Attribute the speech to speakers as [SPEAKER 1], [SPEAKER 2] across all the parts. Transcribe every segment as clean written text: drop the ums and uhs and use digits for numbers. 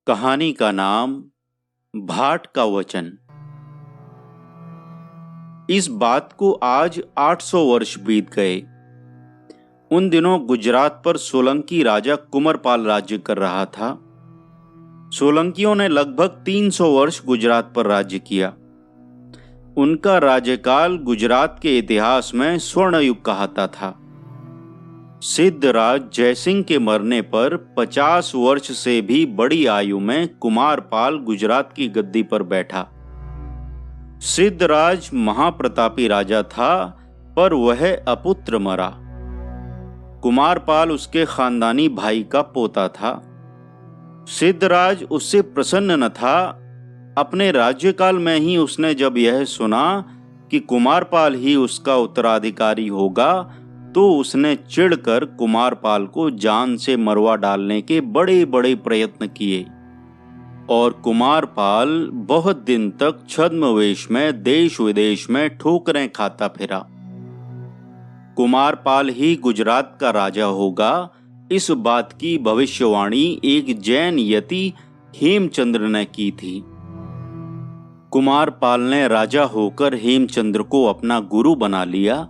[SPEAKER 1] कहानी का नाम भाट का वचन। इस बात को आज 800 वर्ष बीत गए। उन दिनों गुजरात पर सोलंकी राजा कुमारपाल राज्य कर रहा था। सोलंकियों ने लगभग 300 वर्ष गुजरात पर राज्य किया। उनका राज्यकाल गुजरात के इतिहास में स्वर्ण युग कहलाता था। सिद्धराज जयसिंह के मरने पर 50 वर्ष से भी बड़ी आयु में कुमारपाल गुजरात की गद्दी पर बैठा। सिद्धराज महाप्रतापी राजा था, पर वह अपुत्र मरा। कुमारपाल उसके खानदानी भाई का पोता था। सिद्धराज उससे प्रसन्न न था। अपने राज्यकाल में ही उसने जब यह सुना कि कुमारपाल ही उसका उत्तराधिकारी होगा, तो उसने चिढ़कर कुमारपाल को जान से मरवा डालने के बड़े बड़े प्रयत्न किए और कुमारपाल बहुत दिन तक छद्मवेश में देश विदेश में ठोकरें खाता फिरा। कुमारपाल ही गुजरात का राजा होगा, इस बात की भविष्यवाणी एक जैन यति हेमचंद्र ने की थी। कुमारपाल ने राजा होकर हेमचंद्र को अपना गुरु बना लिया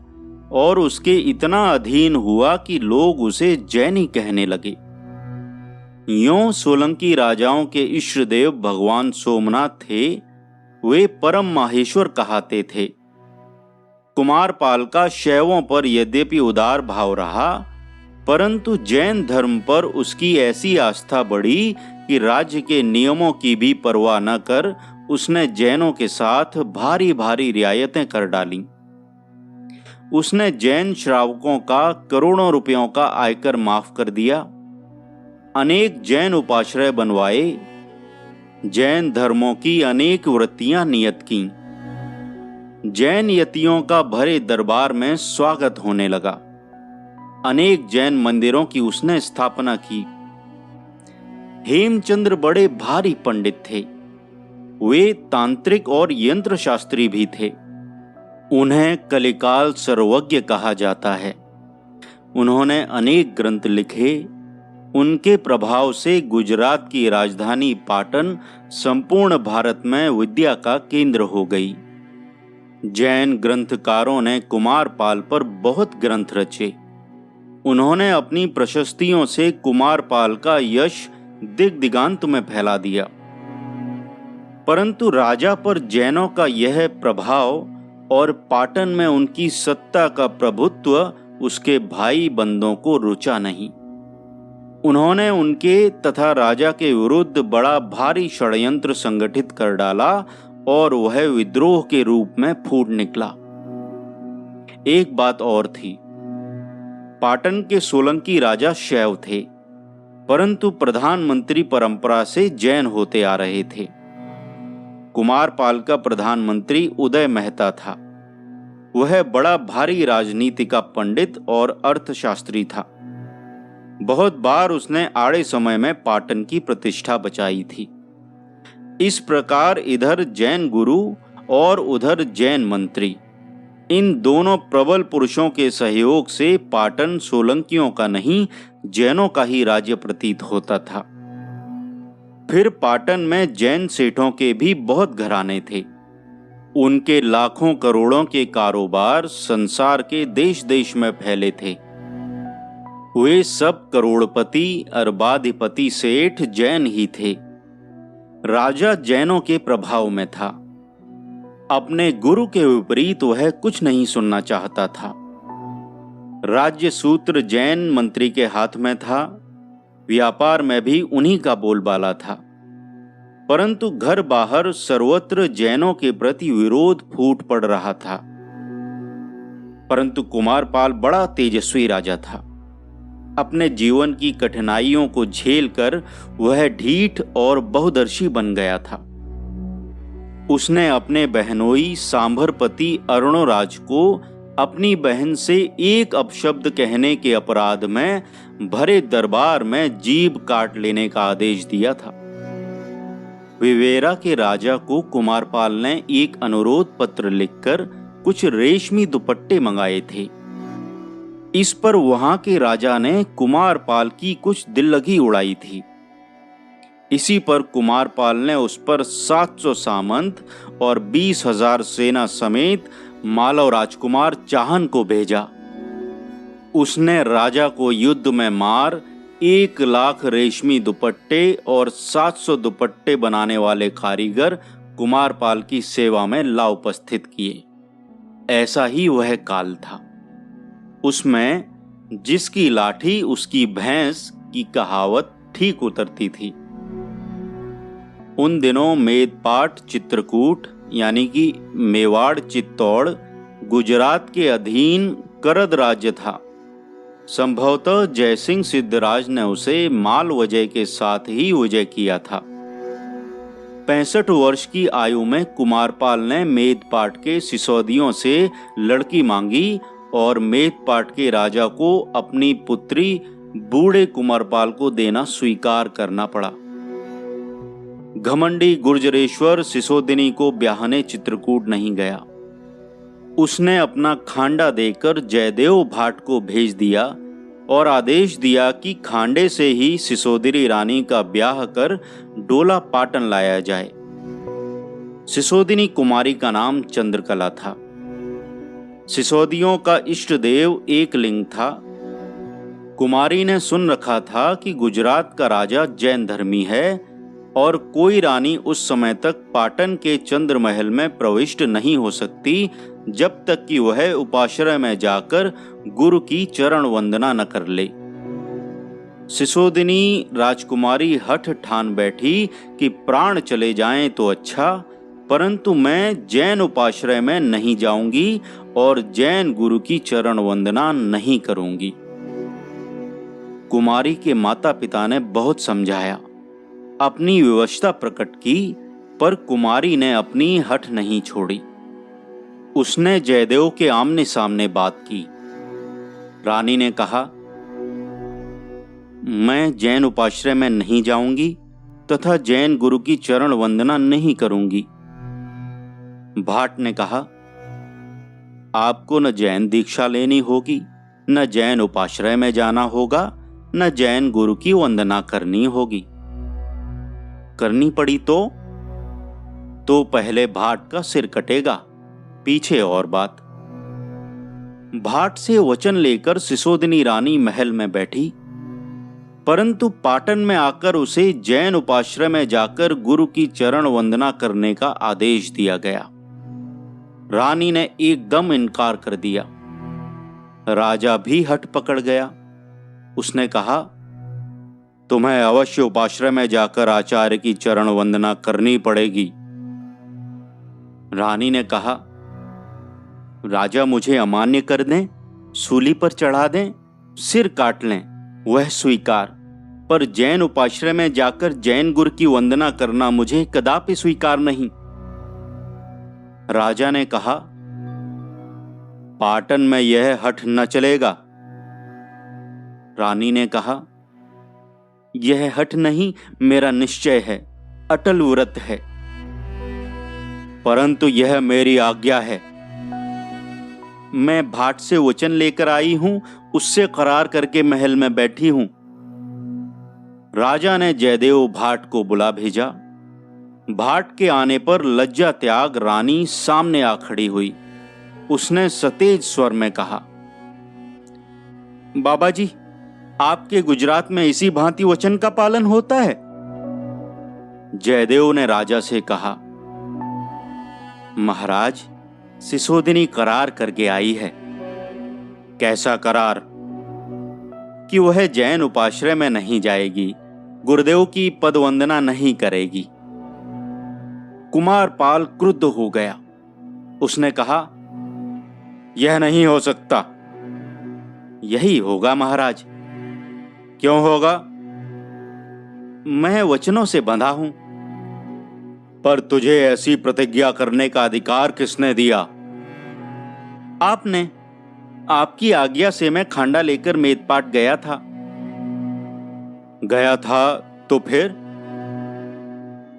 [SPEAKER 1] और उसके इतना अधीन हुआ कि लोग उसे जैनी कहने लगे। यों सोलंकी राजाओं के इष्ट देव भगवान सोमनाथ थे। वे परम माहेश्वर कहाते थे। कुमारपाल का शैवों पर यद्यपि उदार भाव रहा, परंतु जैन धर्म पर उसकी ऐसी आस्था बढ़ी कि राज्य के नियमों की भी परवाह न कर उसने जैनों के साथ भारी भारी रियायतें कर डाली। उसने जैन श्रावकों का करोड़ों रुपयों का आयकर माफ कर दिया। अनेक जैन उपाश्रय बनवाए। जैन धर्मों की अनेक वृत्तियां नियत की। जैन यतियों का भरे दरबार में स्वागत होने लगा। अनेक जैन मंदिरों की उसने स्थापना की। हेमचंद्र बड़े भारी पंडित थे। वे तांत्रिक और यंत्र शास्त्री भी थे। उन्हें कलिकाल सर्वज्ञ कहा जाता है। उन्होंने अनेक ग्रंथ लिखे। उनके प्रभाव से गुजरात की राजधानी पाटन संपूर्ण भारत में विद्या का केंद्र हो गई। जैन ग्रंथकारों ने कुमारपाल पर बहुत ग्रंथ रचे। उन्होंने अपनी प्रशस्तियों से कुमारपाल का यश दिग्दिगांत में फैला दिया। परंतु राजा पर जैनों का यह प्रभाव और पाटन में उनकी सत्ता का प्रभुत्व उसके भाई बंदों को रुचा नहीं। उन्होंने उनके तथा राजा के विरुद्ध बड़ा भारी षड्यंत्र संगठित कर डाला और वह विद्रोह के रूप में फूट निकला। एक बात और थी। पाटन के सोलंकी राजा शैव थे, परंतु प्रधानमंत्री परंपरा से जैन होते आ रहे थे। कुमारपाल का प्रधानमंत्री उदय मेहता था। वह बड़ा भारी राजनीति का पंडित और अर्थशास्त्री था। बहुत बार उसने आड़े समय में पाटन की प्रतिष्ठा बचाई थी। इस प्रकार इधर जैन गुरु और उधर जैन मंत्री, इन दोनों प्रबल पुरुषों के सहयोग से पाटन सोलंकियों का नहीं, जैनों का ही राज्य प्रतीत होता था। फिर पाटन में जैन सेठों के भी बहुत घराने थे। उनके लाखों करोड़ों के कारोबार संसार के देश देश में फैले थे। वे सब करोड़पति अरबाधिपति सेठ जैन ही थे। राजा जैनों के प्रभाव में था। अपने गुरु के विपरीत वह कुछ नहीं सुनना चाहता था। राज्य सूत्र जैन मंत्री के हाथ में था। व्यापार में भी उन्हीं का बोलबाला था। परंतु घर बाहर सर्वत्र जैनों के प्रति विरोध फूट पड़ रहा था। परंतु कुमारपाल बड़ा तेजस्वी राजा था। अपने जीवन की कठिनाइयों को झेलकर वह ढीठ और बहुदर्शी बन गया था। उसने अपने बहनोई सांभरपति अरुणोराज को अपनी बहन से एक अपशब्द कहने के अपराध में भरे दरबार में जीभ काट लेने का आदेश दिया था। विवेरा के राजा को कुमारपाल ने एक अनुरोध पत्र लिखकर कुछ रेशमी दुपट्टे मंगाए थे। इस पर वहां के राजा ने कुमारपाल की कुछ दिल्लगी उड़ाई थी। इसी पर कुमारपाल ने उस पर 700 सामंत और 20,000 सेना समेत मालव राजकुमार चाहन को भेजा। उसने राजा को युद्ध में मार 1,00,000 रेशमी दुपट्टे और 700 दुपट्टे बनाने वाले कारीगर कुमारपाल की सेवा में ला उपस्थित किए। ऐसा ही वह काल था। उसमें जिसकी लाठी उसकी भैंस की कहावत ठीक उतरती थी। उन दिनों मेदपाट चित्रकूट यानी कि मेवाड़ चित्तौड़ गुजरात के अधीन करद राज्य था। संभवतः जयसिंह सिद्धराज ने उसे माल वजय के साथ ही विजय किया था। 65 वर्ष की आयु में कुमारपाल ने मेदपाट के सिसोदियों से लड़की मांगी और मेदपाट के राजा को अपनी पुत्री बूढ़े कुमारपाल को देना स्वीकार करना पड़ा। घमंडी गुर्जरेश्वर सिसोदिनी को ब्याहने चित्रकूट नहीं गया। उसने अपना खांडा देकर जयदेव भाट को भेज दिया और आदेश दिया कि खांडे से ही सिसोदिनी रानी का ब्याह कर डोला पाटन लाया जाए। सिसोदिनी कुमारी का नाम चंद्रकला था। सिसोदियों का इष्ट देव एक लिंग था। कुमारी ने सुन रखा था कि गुजरात का राजा जैन धर्मी है और कोई रानी उस समय तक पाटन के चंद्र महल में प्रविष्ट नहीं हो सकती जब तक कि वह उपाश्रय में जाकर गुरु की चरण वंदना न कर ले। सिसोदिनी राजकुमारी हठ ठान बैठी कि प्राण चले जाएं तो अच्छा, परंतु मैं जैन उपाश्रय में नहीं जाऊंगी और जैन गुरु की चरण वंदना नहीं करूंगी। कुमारी के माता पिता ने बहुत समझाया, अपनी विवशता प्रकट की, पर कुमारी ने अपनी हठ नहीं छोड़ी। उसने जयदेव के आमने सामने बात की। रानी ने कहा, मैं जैन उपाश्रय में नहीं जाऊंगी तथा जैन गुरु की चरण वंदना नहीं करूंगी। भाट ने कहा, आपको न जैन दीक्षा लेनी होगी, न जैन उपाश्रय में जाना होगा, न जैन गुरु की वंदना करनी होगी। करनी पड़ी तो पहले भाट का सिर कटेगा, पीछे और बात। भाट से वचन लेकर सिसोदिनी रानी महल में बैठी, परंतु पाटन में आकर उसे जैन उपाश्रय में जाकर गुरु की चरण वंदना करने का आदेश दिया गया। रानी ने एकदम इनकार कर दिया। राजा भी हठ पकड़ गया। उसने कहा, तुम्हें अवश्य उपाश्रय में जाकर आचार्य की चरण वंदना करनी पड़ेगी। रानी ने कहा, राजा मुझे अमान्य कर दें, सूली पर चढ़ा दें, सिर काट लें, वह स्वीकार, पर जैन उपाश्रय में जाकर जैन गुरु की वंदना करना मुझे कदापि स्वीकार नहीं। राजा ने कहा, पाटन में यह हठ न चलेगा। रानी ने कहा, यह हठ नहीं, मेरा निश्चय है, अटल व्रत है, परंतु यह मेरी आज्ञा है। मैं भाट से वचन लेकर आई हूं, उससे करार करके महल में बैठी हूं। राजा ने जयदेव भाट को बुला भेजा। भाट के आने पर लज्जा त्याग रानी सामने आ खड़ी हुई। उसने सतेज स्वर में कहा, बाबा जी, आपके गुजरात में इसी भांति वचन का पालन होता है? जयदेव ने राजा से कहा, महाराज, सिसोदिनी करार करके आई है। कैसा करार? कि वह जैन उपाश्रय में नहीं जाएगी, गुरुदेव की पदवंदना नहीं करेगी। कुमारपाल क्रुद्ध हो गया। उसने कहा, यह नहीं हो सकता। यही होगा महाराज। क्यों होगा? मैं वचनों से बंधा हूं। पर तुझे ऐसी प्रतिज्ञा करने का अधिकार किसने दिया? आपने। आपकी आज्ञा से मैं खांडा लेकर मेदपाट गया था। गया था तो फिर?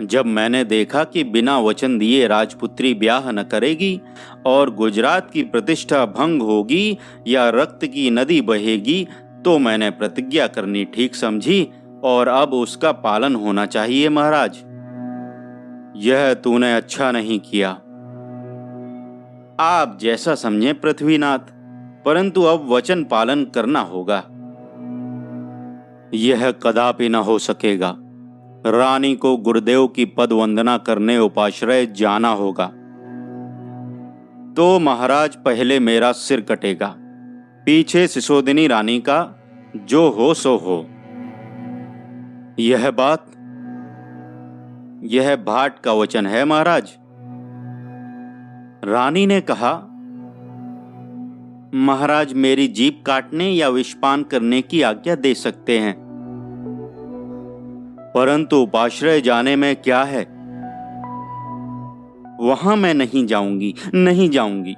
[SPEAKER 1] जब मैंने देखा कि बिना वचन दिए राजपुत्री ब्याह न करेगी और गुजरात की प्रतिष्ठा भंग होगी या रक्त की नदी बहेगी, तो मैंने प्रतिज्ञा करनी ठीक समझी और अब उसका पालन होना चाहिए महाराज। यह तूने अच्छा नहीं किया। आप जैसा समझे पृथ्वीनाथ, परंतु अब वचन पालन करना होगा। यह कदापि न हो सकेगा। रानी को गुरुदेव की पद वंदना करने उपाश्रय जाना होगा। तो महाराज पहले मेरा सिर कटेगा, पीछे सिसोदिनी रानी का जो हो सो हो। यह भाट का वचन है महाराज। रानी ने कहा, महाराज मेरी जीभ काटने या विषपान करने की आज्ञा दे सकते हैं, परंतु उपाश्रय जाने में क्या है? वहां मैं नहीं जाऊंगी, नहीं जाऊंगी।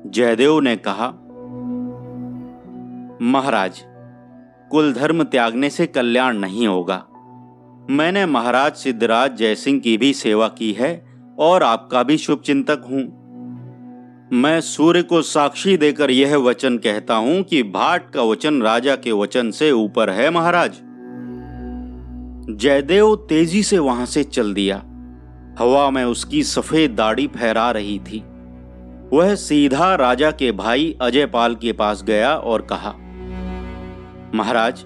[SPEAKER 1] जयदेव ने कहा, महाराज कुल धर्म त्यागने से कल्याण नहीं होगा। मैंने महाराज सिद्धराज जयसिंह की भी सेवा की है और आपका भी शुभचिंतक हूं। मैं सूर्य को साक्षी देकर यह वचन कहता हूं कि भाट का वचन राजा के वचन से ऊपर है महाराज। जयदेव तेजी से वहां से चल दिया। हवा में उसकी सफेद दाढ़ी फहरा रही थी। वह सीधा राजा के भाई अजयपाल के पास गया और कहा, महाराज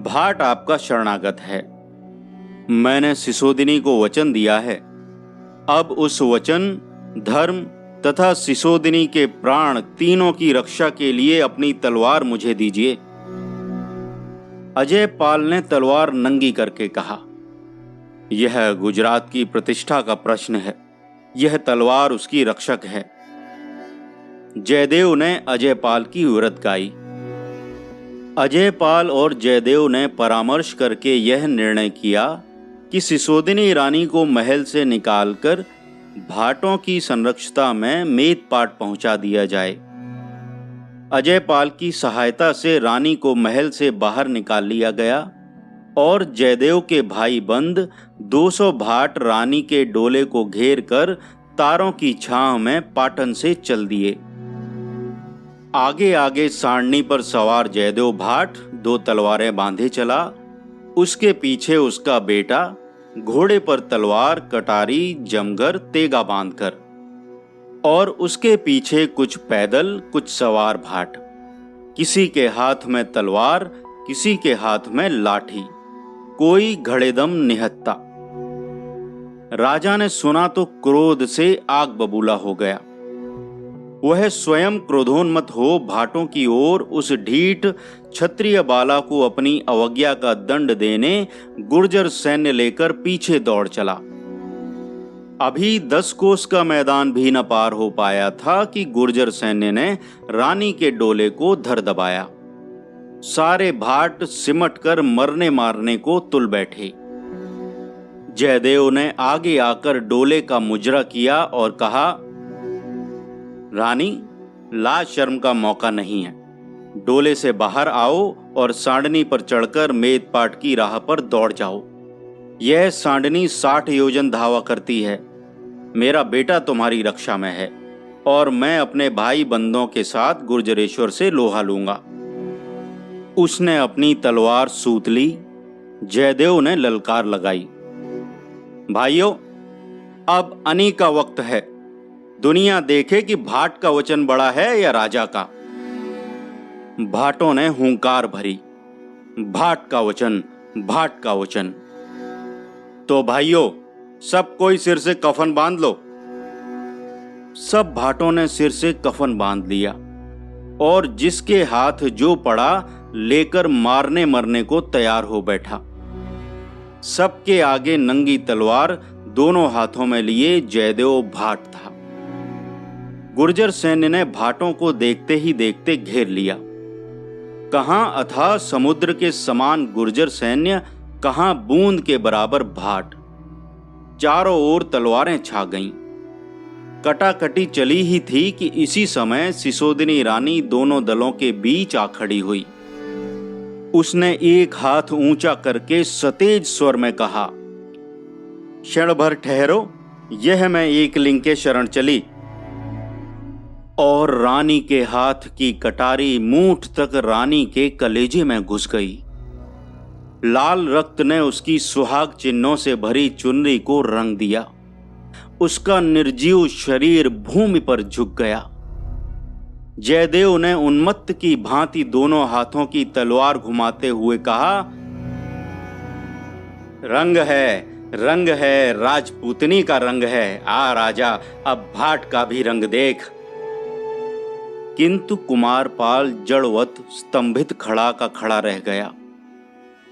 [SPEAKER 1] भाट आपका शरणागत है। मैंने सिसोदिनी को वचन दिया है। अब उस वचन, धर्म तथा सिसोदिनी के प्राण तीनों की रक्षा के लिए अपनी तलवार मुझे दीजिए। अजयपाल ने तलवार नंगी करके कहा, यह गुजरात की प्रतिष्ठा का प्रश्न है। यह तलवार उसकी रक्षक है। जयदेव ने अजयपाल की विरत गाई। अजयपाल और जयदेव ने परामर्श करके यह निर्णय किया कि सिसोदिनी रानी को महल से निकालकर भाटों की संरक्षता में मेदपाट पहुंचा दिया जाए। अजयपाल की सहायता से रानी को महल से बाहर निकाल लिया गया और जयदेव के भाई बंद 200 भाट रानी के डोले को घेर कर तारों की छांव में पाटन से चल दिए। आगे आगे सारणी पर सवार जयदेव भाट 2 तलवारें बांधे चला। उसके पीछे उसका बेटा घोड़े पर तलवार, कटारी, जमघर, तेगा बांधकर, और उसके पीछे कुछ पैदल, कुछ सवार भाट। किसी के हाथ में तलवार, किसी के हाथ में लाठी, कोई घड़ेदम निहत्ता। राजा ने सुना तो क्रोध से आग बबूला हो गया। वह स्वयं क्रोधोन्मत्त हो भाटों की ओर उस ढीठ क्षत्रिय बाला को अपनी अवज्ञा का दंड देने गुर्जर सैन्य लेकर पीछे दौड़ चला। अभी 10 कोस का मैदान भी न पार हो पाया था कि गुर्जर सैन्य ने रानी के डोले को धर दबाया। सारे भाट सिमट कर मरने मारने को तुल बैठे। जयदेव ने आगे आकर डोले का मुजरा किया और कहा, रानी लाज शर्म का मौका नहीं है। डोले से बाहर आओ और सांडनी पर चढ़कर मेदपाट की राह पर दौड़ जाओ। यह सांडनी 60 योजन धावा करती है। मेरा बेटा तुम्हारी रक्षा में है और मैं अपने भाई बंदों के साथ गुर्जरेश्वर से लोहा लूंगा। उसने अपनी तलवार सूत ली। जयदेव ने ललकार लगाई, भाइयों अब अनी का वक्त है। दुनिया देखे कि भाट का वचन बड़ा है या राजा का। भाटों ने हुंकार भरी, भाट का वचन, भाट का वचन। तो भाइयों सब कोई सिर से कफन बांध लो। सब भाटों ने सिर से कफन बांध लिया और जिसके हाथ जो पड़ा लेकर मारने मरने को तैयार हो बैठा। सबके आगे नंगी तलवार दोनों हाथों में लिए जयदेव भाट था। गुर्जर सैन्य ने भाटों को देखते ही देखते घेर लिया। कहां अथाह समुद्र के समान गुर्जर सैन्य, कहां बूंद के बराबर भाट। चारों ओर तलवारें छा गईं। कटाकटी चली ही थी कि इसी समय सिसोदिनी रानी दोनों दलों के बीच आ खड़ी हुई। उसने एक हाथ ऊंचा करके सतेज स्वर में कहा, क्षण भर ठहरो, यह मैं एकलिंग के शरण चली। और रानी के हाथ की कटारी मूठ तक रानी के कलेजे में घुस गई। लाल रक्त ने उसकी सुहाग चिन्हों से भरी चुनरी को रंग दिया। उसका निर्जीव शरीर भूमि पर झुक गया। जयदेव ने उन्मत्त की भांति दोनों हाथों की तलवार घुमाते हुए कहा, रंग है, राजपूतनी का रंग है। आ राजा, अब भाट का भी रंग देख। किंतु कुमारपाल जड़वत स्तंभित खड़ा का खड़ा रह गया।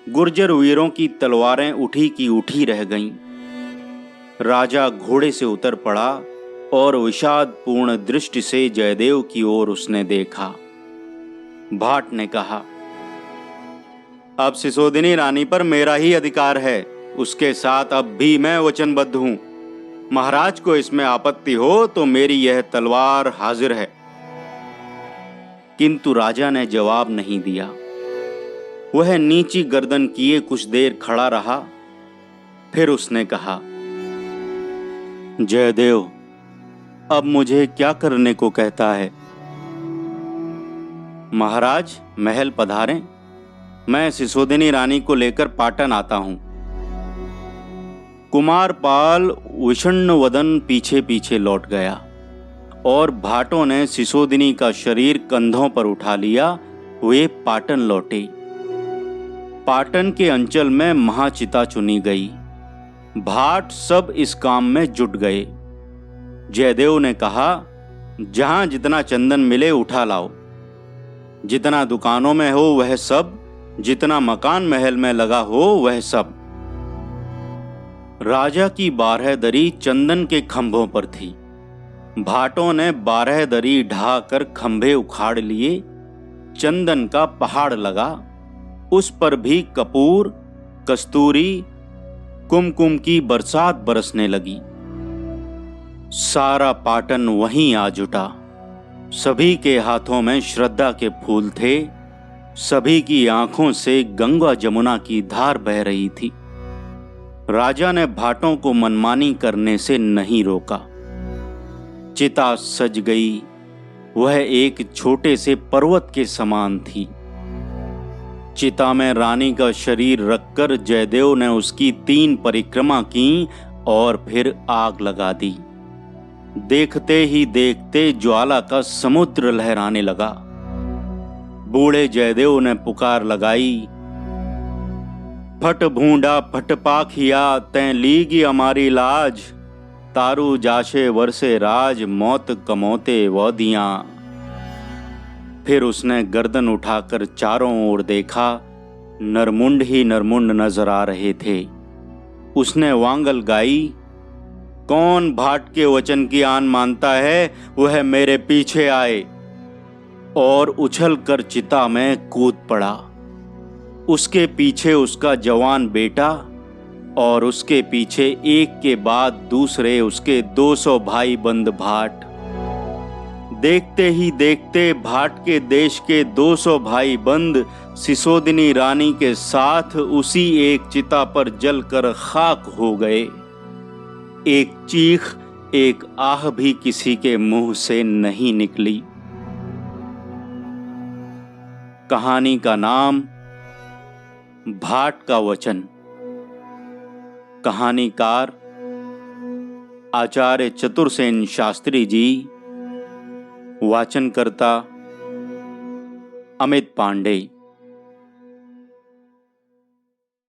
[SPEAKER 1] गुर्जर वीरों की तलवारें उठी की उठी रह गईं। राजा घोड़े से उतर पड़ा और विषादपूर्ण दृष्टि से जयदेव की ओर उसने देखा। भाट ने कहा, अब सिसोदिनी रानी पर मेरा ही अधिकार है। उसके साथ अब भी मैं वचनबद्ध हूं। महाराज को इसमें आपत्ति हो तो मेरी यह तलवार हाजिर है। किंतु राजा ने जवाब नहीं दिया। वह नीची गर्दन किए कुछ देर खड़ा रहा। फिर उसने कहा, जयदेव, अब मुझे क्या करने को कहता है? महाराज, महल पधारें। मैं सिसोदिनी रानी को लेकर पाटन आता हूं। कुमारपाल विषण्ण वदन पीछे पीछे लौट गया और भाटों ने सिसोदिनी का शरीर कंधों पर उठा लिया। वे पाटन लौटे। पाटन के अंचल में महाचिता चुनी गई। भाट सब इस काम में जुट गए। जयदेव ने कहा, जहां जितना चंदन मिले उठा लाओ। जितना दुकानों में हो वह सब, जितना मकान महल में लगा हो वह सब। राजा की 12 दरी चंदन के खंभों पर थी। भाटों ने 12 दरी ढाकर खंभे उखाड़ लिए। चंदन का पहाड़ लगा। उस पर भी कपूर, कस्तूरी, कुमकुम की बरसात बरसने लगी। सारा पाटन वहीं आ जुटा। सभी के हाथों में श्रद्धा के फूल थे। सभी की आंखों से गंगा जमुना की धार बह रही थी। राजा ने भाटों को मनमानी करने से नहीं रोका। चिता सज गई। वह एक छोटे से पर्वत के समान थी। चिता में रानी का शरीर रखकर जयदेव ने उसकी 3 परिक्रमा की और फिर आग लगा दी। देखते ही देखते ज्वाला का समुद्र लहराने लगा। बूढ़े जयदेव ने पुकार लगाई, फट भूंडा फट पाखिया, तैं लीगी हमारी लाज। तारू जाशे वर्षे राज, मौत कमोते वदियां। फिर उसने गर्दन उठाकर चारों ओर देखा। नरमुंड ही नरमुंड नजर आ रहे थे। उसने वांगल गाई, कौन भाट के वचन की आन मानता है, वह मेरे पीछे आए। और उछलकर चिता में कूद पड़ा। उसके पीछे उसका जवान बेटा और उसके पीछे एक के बाद दूसरे उसके 200 भाई बंद भाट। देखते ही देखते भाट के देश के 200 भाई बंद सिसोदिनी रानी के साथ उसी एक चिता पर जलकर खाक हो गए। एक चीख, एक आह भी किसी के मुंह से नहीं निकली। कहानी का नाम भाट का वचन। कहानीकार आचार्य चतुरसेन शास्त्री जी। वाचनकर्ता अमित पांडे।